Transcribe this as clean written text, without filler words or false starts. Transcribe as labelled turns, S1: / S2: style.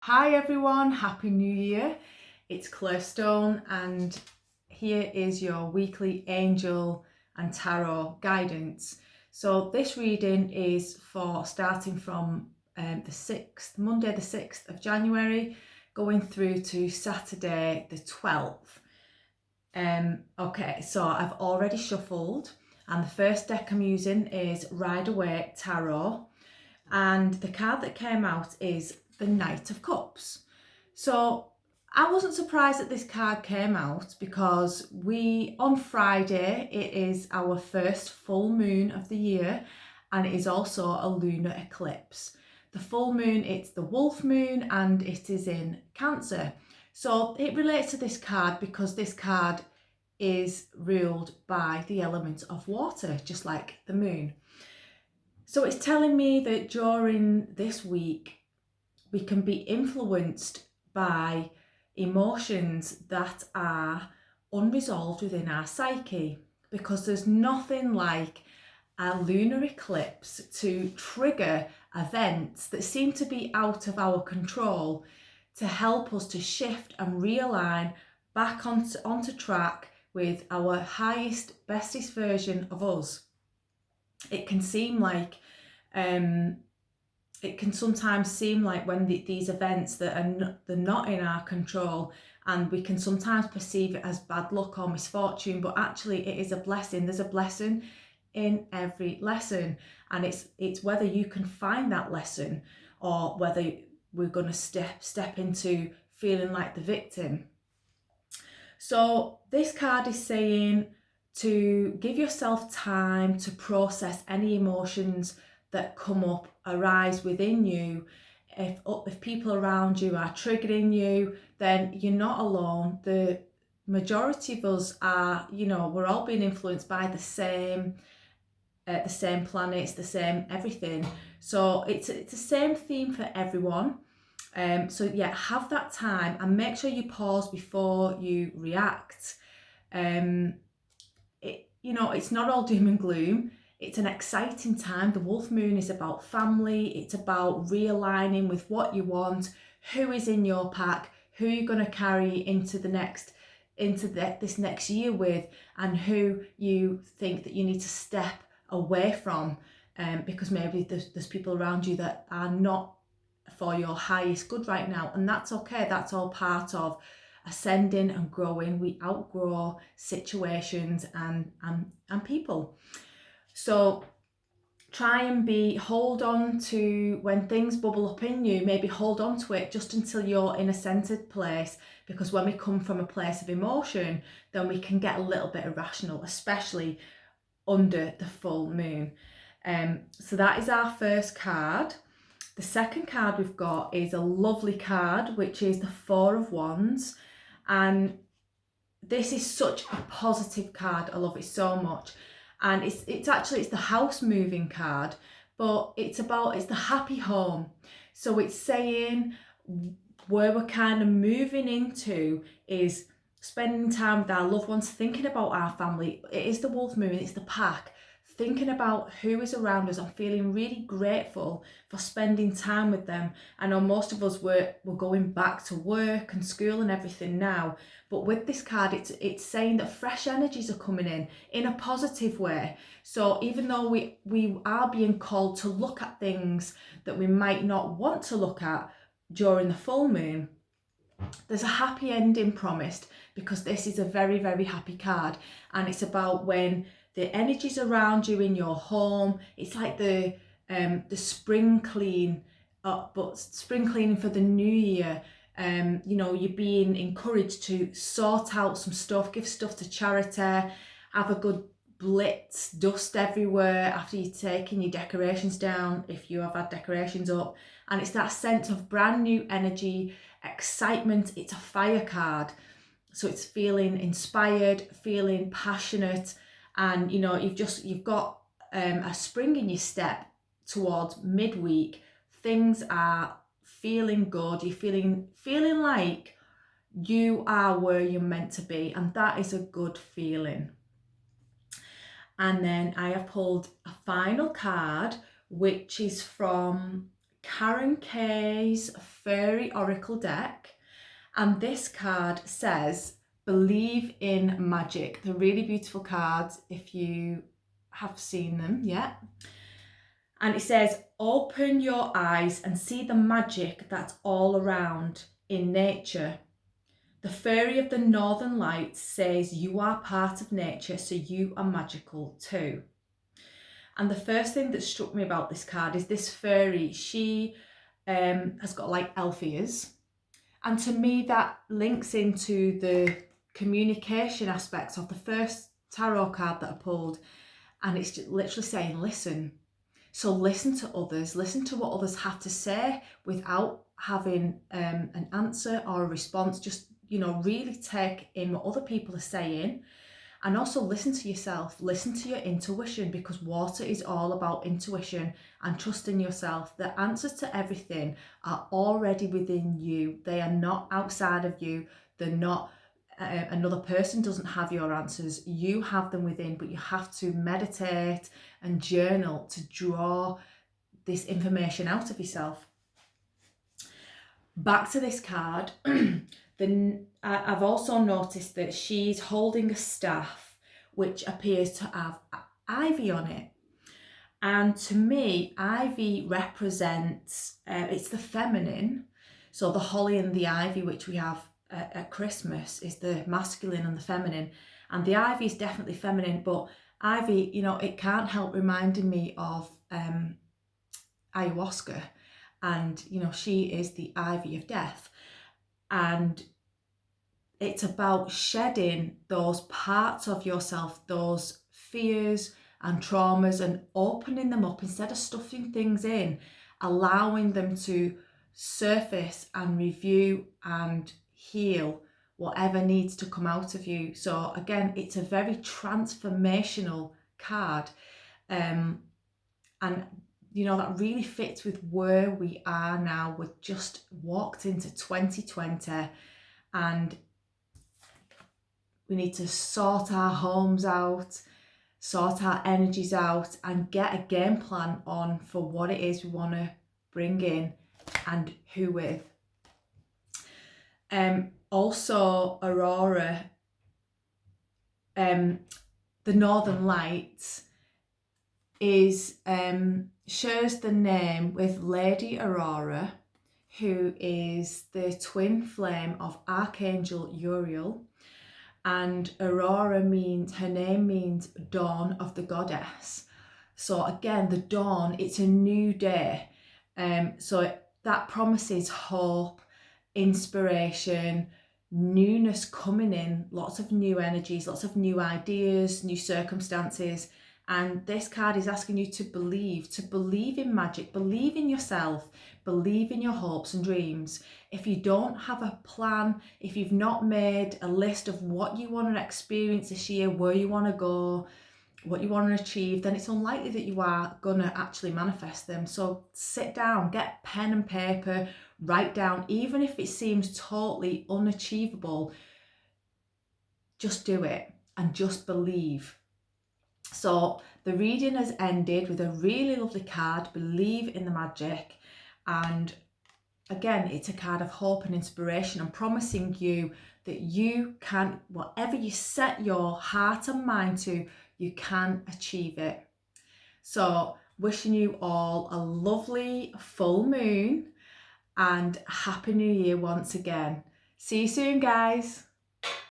S1: Hi everyone, Happy New Year. It's Claire Stone and here is your weekly angel and tarot guidance. So this reading is for starting from Monday the 6th of January, going through to Saturday the 12th. Okay, so I've already shuffled and the first deck I'm using is Waite Tarot, and the card that came out is the Knight of Cups. So I wasn't surprised that this card came out because on Friday, it is our first full moon of the year and it is also a lunar eclipse. The full moon, it's the wolf moon and it is in Cancer. So it relates to this card because this card is ruled by the element of water, just like the moon. So it's telling me that during this week, we can be influenced by emotions that are unresolved within our psyche, because there's nothing like a lunar eclipse to trigger events that seem to be out of our control to help us to shift and realign back onto track with our highest, bestest version of us. It can seem like it can sometimes seem like when these events that they're not in our control, and we can sometimes perceive it as bad luck or misfortune, but actually it is a blessing. There's a blessing in every lesson, and it's whether you can find that lesson or whether we're going to step into feeling like the victim. So this card is saying to give yourself time to process any emotions that come up, arise within you. If people around you are triggering you, then you're not alone. The majority of us are, we're all being influenced by the same planets, the same everything. So it's the same theme for everyone. So yeah, have that time and make sure you pause before you react. It's not all doom and gloom. It's an exciting time. The wolf moon is about family. It's about realigning with what you want, who is in your pack, who you're going to carry into this next year with, and who you think that you need to step away from, because maybe there's people around you that are not for your highest good right now, and that's okay. That's all part of ascending and growing. We outgrow situations and people. So try and hold on to, when things bubble up in you, maybe hold on to it just until you're in a centered place, because when we come from a place of emotion, then we can get a little bit irrational, especially under the full moon. So that is our first card. The second card we've got is a lovely card, which is the Four of Wands. And this is such a positive card. I love it so much. And it's the house moving card, but it's the happy home. So it's saying where we're kind of moving into is spending time with our loved ones, thinking about our family. It is the wolf moon, it's the pack. Thinking about who is around us and feeling really grateful for spending time with them. I know most of us we're going back to work and school and everything now, but with this card, it's saying that fresh energies are coming in a positive way. So even though we are being called to look at things that we might not want to look at during the full moon, there's a happy ending promised, because this is a very, very happy card, and it's about when the energies around you in your home. It's like the spring clean, but spring cleaning for the new year. You're being encouraged to sort out some stuff, give stuff to charity, have a good blitz, dust everywhere after you've taken your decorations down, if you have had decorations up. And it's that sense of brand new energy, excitement. It's a fire card, so it's feeling inspired, feeling passionate, and you've got a spring in your step towards midweek. Things are feeling good. You're feeling like you are where you're meant to be, and that is a good feeling. And then I have pulled a final card, which is from Karen Kay's Fairy Oracle deck, and this card says, believe in magic. They're really beautiful cards if you have seen them yet. And it says, open your eyes and see the magic that's all around in nature. The fairy of the northern lights says you are part of nature, so you are magical too. And the first thing that struck me about this card is this fairy, she has got like elf ears. And to me, that links into the communication aspects of the first tarot card that I pulled. And it's just literally saying, listen. So listen to others, listen to what others have to say without having an answer or a response. Just, really take in what other people are saying, and also listen to yourself, listen to your intuition, because water is all about intuition and trusting yourself. The answers to everything are already within you. They are not outside of you. They're not, another person doesn't have your answers. You have them within, but you have to meditate and journal to draw this information out of yourself. Back to this card, I've also noticed that she's holding a staff which appears to have ivy on it. And to me, ivy represents, it's the feminine. So the holly and the ivy, which we have at Christmas, is the masculine and the feminine. And the ivy is definitely feminine, but ivy, it can't help reminding me of ayahuasca. And, she is the ivy of death. And it's about shedding those parts of yourself, those fears and traumas, and opening them up instead of stuffing things in, allowing them to surface and review and heal whatever needs to come out of you. So again, it's a very transformational card. And that really fits with where we are now. We've just walked into 2020 and we need to sort our homes out, sort our energies out, and get a game plan on for what it is we want to bring in and who with. Also, Aurora, the Northern Lights, is shares the name with Lady Aurora, who is the twin flame of Archangel Uriel. And Aurora her name means dawn of the goddess. So again, the dawn, it's a new day. So that promises hope, inspiration, newness coming in, lots of new energies, lots of new ideas, new circumstances. And this card is asking you to believe in magic, believe in yourself, believe in your hopes and dreams. If you don't have a plan, if you've not made a list of what you want to experience this year, where you want to go, what you want to achieve, then it's unlikely that you are going to actually manifest them. So sit down, get pen and paper, write down, even if it seems totally unachievable, just do it and just believe. So the reading has ended with a really lovely card, believe in the magic. And again, it's a card of hope and inspiration and promising you that you can, whatever you set your heart and mind to, you can achieve it. So wishing you all a lovely full moon and Happy New Year once again. See you soon, guys.